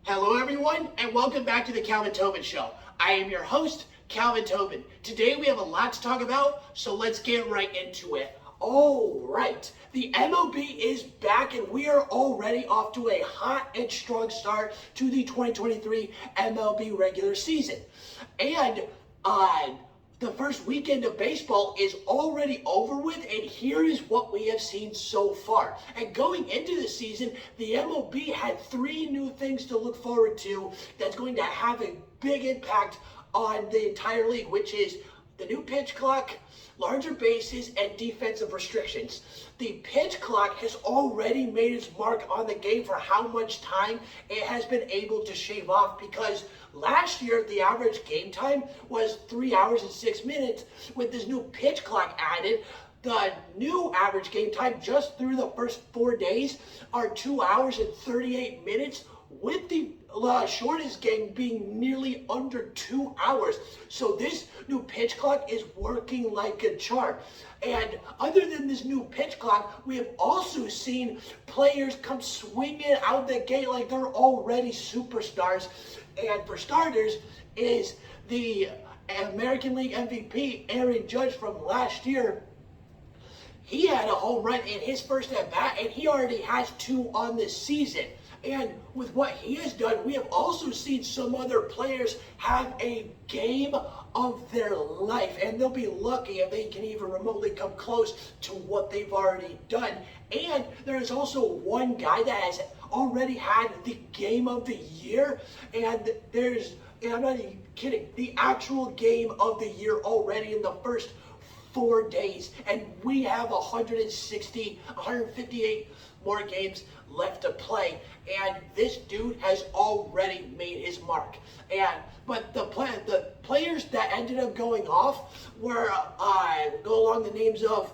Hello everyone, and welcome back to the Calvin Tobin Show. I am your host, Calvin Tobin. Today we have a lot to talk about, so let's get right into it. All right, the MLB is back, and we are already off to a hot and strong start to the 2023 MLB regular season. And the first weekend of baseball is already over with, and here is what we have seen so far. And going into the season, the MLB had three new things to look forward to that's going to have a big impact on the entire league, which is the new pitch clock, larger bases, and defensive restrictions. The pitch clock has already made its mark on the game for how much time it has been able to shave off, because last year the average game time was 3 hours and 6 minutes. With this new pitch clock added, the new average game time just through the first 4 days are 2 hours and 38 minutes, with the shortest game being nearly under 2 hours. So this new pitch clock is working like a charm. And other than this new pitch clock, we have also seen players come swinging out the gate like they're already superstars. And for starters is the American League MVP, Aaron Judge, from last year. He had a home run in his first at bat, and he already has 2 on this season. And with what he has done, we have also seen some other players have a game of their life, and they'll be lucky if they can even remotely come close to what they've already done. And there is also one guy that has already had the game of the year, and I'm not even kidding, the actual game of the year already in the first 4 days, and we have 158 more games left to play, and this dude has already made his mark. But the players that ended up going off were go along the names of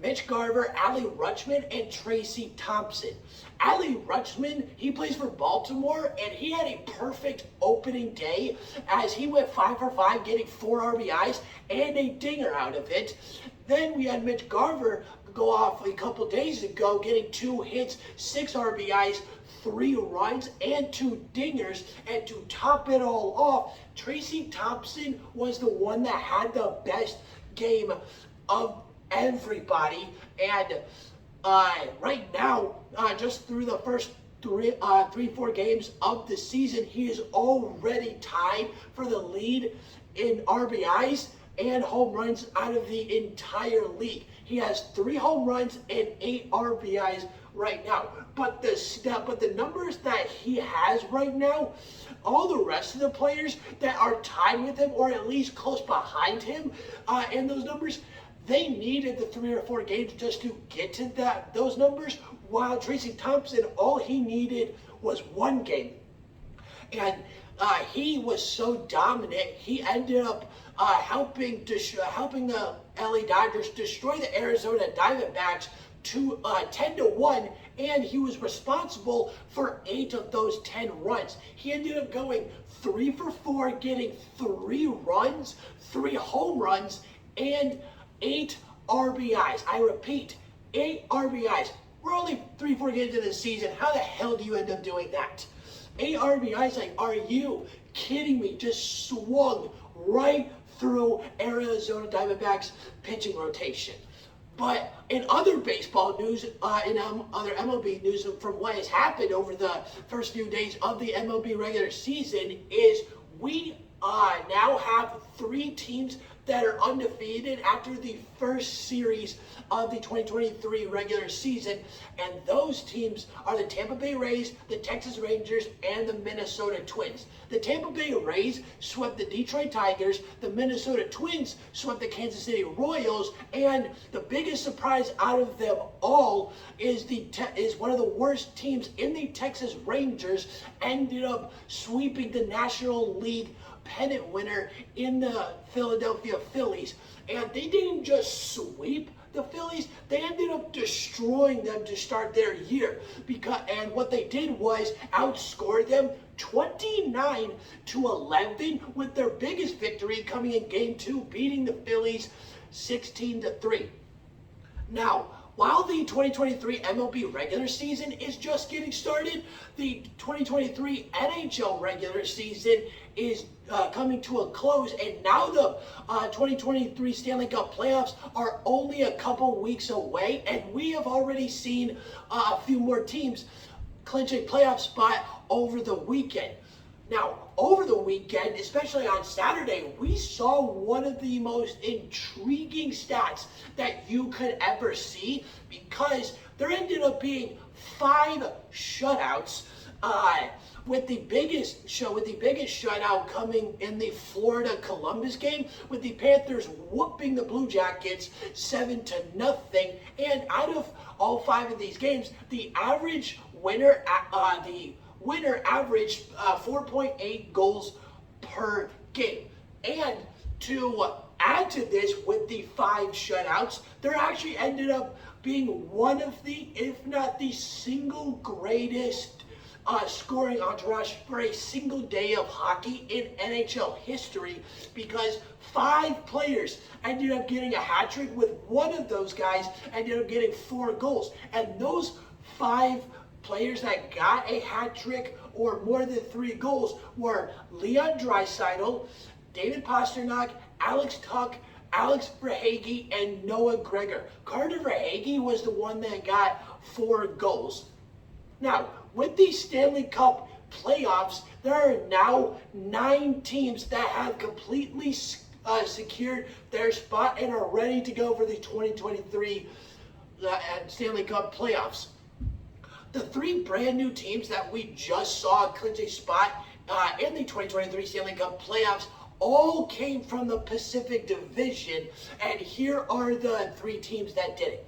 Mitch Garver, Adley Rutschman, and Tracy Thompson. Adley Rutschman, he plays for Baltimore, and he had a perfect opening day as he went 5 for 5, getting 4 RBIs and a dinger out of it. Then we had Mitch Garver go off a couple days ago, getting 2 hits, 6 RBIs, 3 runs, and 2 dingers. And to top it all off, Tracy Thompson was the one that had the best game of everybody. And right now, just through the first 4 games of the season, he is already tied for the lead in RBIs and home runs out of the entire league. He has 3 home runs and 8 RBIs right now. But the numbers that he has right now, all the rest of the players that are tied with him or at least close behind him, and those numbers, they needed the 3 or 4 games just to get to those numbers, while Tracy Thompson, all he needed was 1 game. And he was so dominant, he ended up helping the LA Dodgers destroy the Arizona Diamondbacks to 10-1, and he was responsible for 8 of those 10 runs. He ended up going 3 for 4, getting 3 runs, 3 home runs, and 8 RBIs. I repeat, 8 RBIs. We're only 3-4 games into the season. How the hell do you end up doing that? 8 RBIs, like, are you kidding me? Just swung right through Arizona Diamondbacks pitching rotation. But in other baseball news, in other MLB news from what has happened over the first few days of the MLB regular season, is we now have 3 teams that are undefeated after the first series of the 2023 regular season, and those teams are the Tampa Bay Rays, the Texas Rangers, and the Minnesota Twins. The Tampa Bay Rays swept the Detroit Tigers, the Minnesota Twins swept the Kansas City Royals, and the biggest surprise out of them all is one of the worst teams in the Texas Rangers ended up sweeping the National League pennant winner in the Philadelphia Phillies. And they didn't just sweep the Phillies, they ended up destroying them to start their year. And what they did was outscore them 29-11, with their biggest victory coming in Game 2, beating the Phillies 16-3. Now, while the 2023 MLB regular season is just getting started, the 2023 NHL regular season is coming to a close, and now the 2023 Stanley Cup playoffs are only a couple weeks away, and we have already seen a few more teams clinch a playoff spot over the weekend. Now, over the weekend, especially on Saturday, we saw one of the most intriguing stats that you could ever see, because there ended up being 5 shutouts, with the biggest shutout coming in the Florida-Columbus game, with the Panthers whooping the Blue Jackets 7-0. And out of all 5 of these games, the winner averaged 4.8 goals per game. And to add to this, with the 5 shutouts, there actually ended up being one of the, if not the single greatest scoring entourage for a single day of hockey in NHL history, because 5 players ended up getting a hat trick, with one of those guys ended up getting 4 goals. And those 5 players that got a hat trick or more than 3 goals were Leon Draisaitl, David Pastrnak, Alex Tuch, Alex Verhaeghe, and Noah Gregor. Carter Verhaeghe was the one that got 4 goals. Now, with the Stanley Cup playoffs, there are now 9 teams that have completely secured their spot and are ready to go for the 2023 Stanley Cup playoffs. The 3 brand new teams that we just saw clinch a spot in the 2023 Stanley Cup playoffs all came from the Pacific Division, and here are the 3 teams that did it.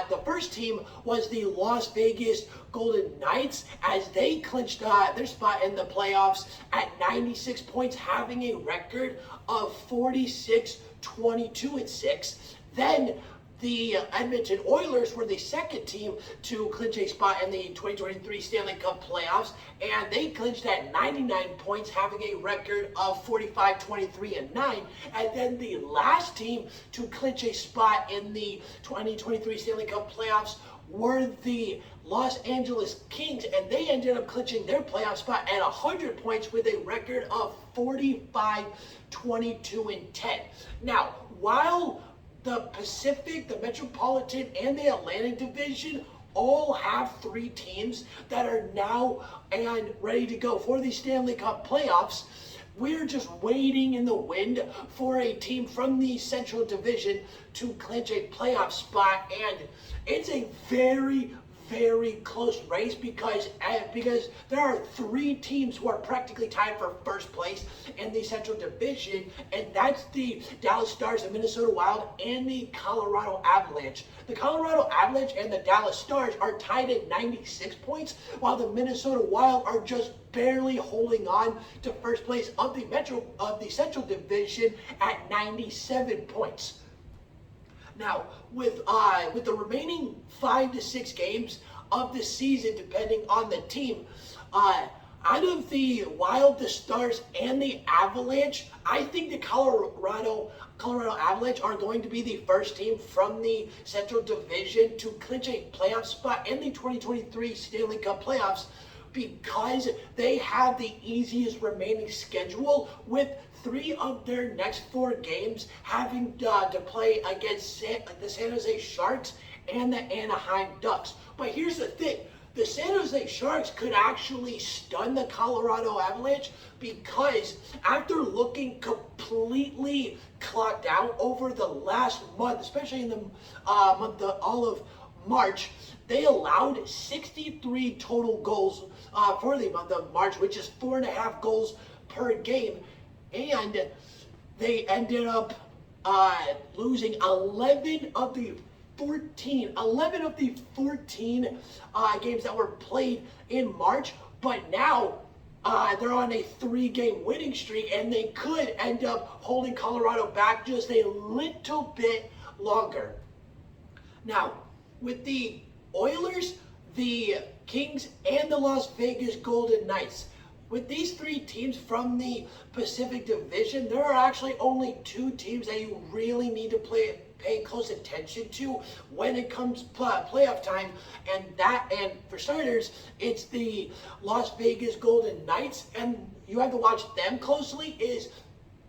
The first team was the Las Vegas Golden Knights, as they clinched their spot in the playoffs at 96 points, having a record of 46-22-6. Then the Edmonton Oilers were the second team to clinch a spot in the 2023 Stanley Cup playoffs, and they clinched at 99 points, having a record of 45-23-9. And then the last team to clinch a spot in the 2023 Stanley Cup playoffs were the Los Angeles Kings, and they ended up clinching their playoff spot at 100 points with a record of 45-22-10. Now, while the Pacific, the Metropolitan, and the Atlantic Division all have 3 teams that are now and ready to go for the Stanley Cup playoffs, we're just waiting in the wind for a team from the Central Division to clinch a playoff spot. And it's a very, very close race, because there are 3 teams who are practically tied for first place in the Central Division, and that's the Dallas Stars, the Minnesota Wild, and the Colorado Avalanche. The Colorado Avalanche and the Dallas Stars are tied at 96 points, while the Minnesota Wild are just barely holding on to first place of the Central Division at 97 points. Now, with the remaining 5 to 6 games of the season, depending on the team, out of the Wild, the Stars, and the Avalanche, I think the Colorado Avalanche are going to be the first team from the Central Division to clinch a playoff spot in the 2023 Stanley Cup playoffs, because they have the easiest remaining schedule, with 3 of their next 4 games having to play against the San Jose Sharks and the Anaheim Ducks. But here's the thing. The San Jose Sharks could actually stun the Colorado Avalanche, because after looking completely clocked out over the last month, especially in the month of March, they allowed 63 total goals for the month of March, which is 4.5 goals per game. And they ended up losing 11 of the 14 games that were played in March. But now they're on a 3-game winning streak, and they could end up holding Colorado back just a little bit longer. Now, with the Oilers, the Kings, and the Las Vegas Golden Knights, with these three teams from the Pacific Division, there are actually only two teams that you really need to pay close attention to when it comes playoff time, and for starters, it's the Las Vegas Golden Knights, and you have to watch them closely.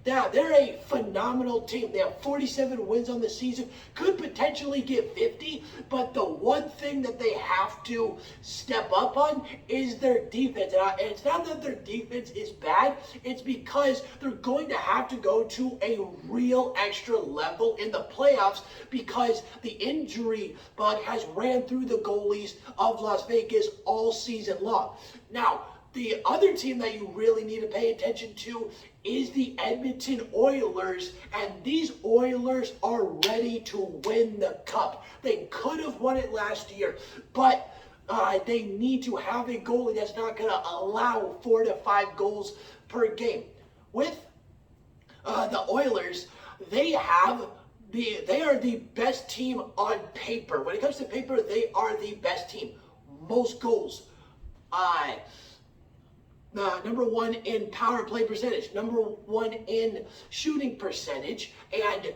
They're a phenomenal team. They have 47 wins on the season, could potentially get 50, but the one thing that they have to step up on is their defense. And it's not that their defense is bad, it's because they're going to have to go to a real extra level in the playoffs because the injury bug has ran through the goalies of Las Vegas all season long. Now, the other team that you really need to pay attention to is the Edmonton Oilers, and these Oilers are ready to win the cup. They could have won it last year, but they need to have a goalie that's not going to allow 4 to 5 goals per game. With the Oilers, they are the best team on paper. When it comes to paper, they are the best team. Most goals. Number one in power play percentage, number one in shooting percentage, and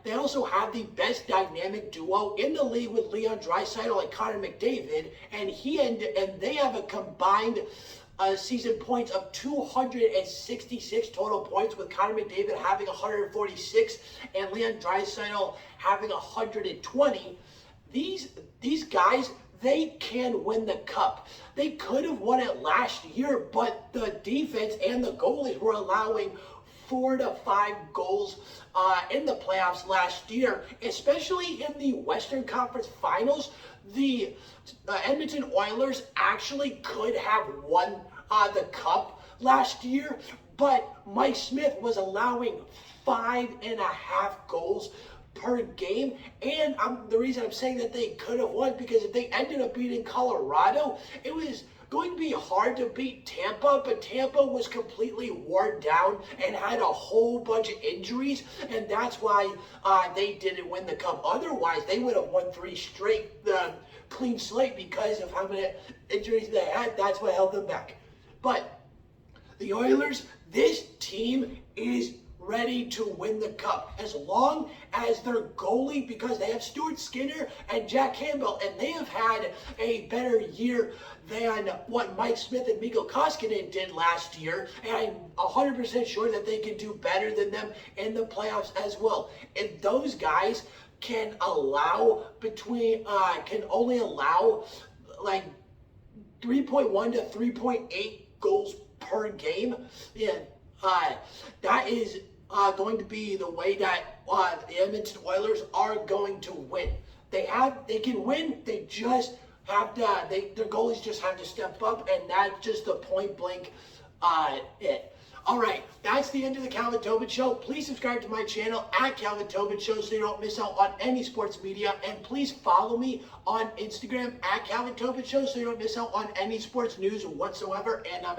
they also have the best dynamic duo in the league with Leon Draisaitl and Connor McDavid, and they have a combined season points of 266 total points, with Connor McDavid having 146 and Leon Draisaitl having 120. These guys, they can win the cup. They could have won it last year, but the defense and the goalies were allowing 4 to 5 goals in the playoffs last year, especially in the Western Conference Finals. The Edmonton Oilers actually could have won the cup last year, but Mike Smith was allowing 5.5 goals per game, and the reason I'm saying that they could have won, because if they ended up beating Colorado, it was going to be hard to beat Tampa, but Tampa was completely worn down and had a whole bunch of injuries, and that's why they didn't win the cup. Otherwise, they would have won 3 straight clean slate because of how many injuries they had. That's what held them back. But the Oilers, this team is ready to win the cup as long as their goalie, because they have Stuart Skinner and Jack Campbell, and they have had a better year than what Mike Smith and Mikko Koskinen did last year, and I'm 100% sure that they can do better than them in the playoffs as well. And those guys can only allow like 3.1 to 3.8 goals per game. Yeah, that is going to be the way that the Edmonton Oilers are going to win. They can win. They just have to. Their goalies just have to step up, and that's just the point blank it. All right, that's the end of the Calvin Tobin Show. Please subscribe to my channel at Calvin Tobin Show so you don't miss out on any sports media. And please follow me on Instagram at Calvin Tobin Show so you don't miss out on any sports news whatsoever. And I'm out.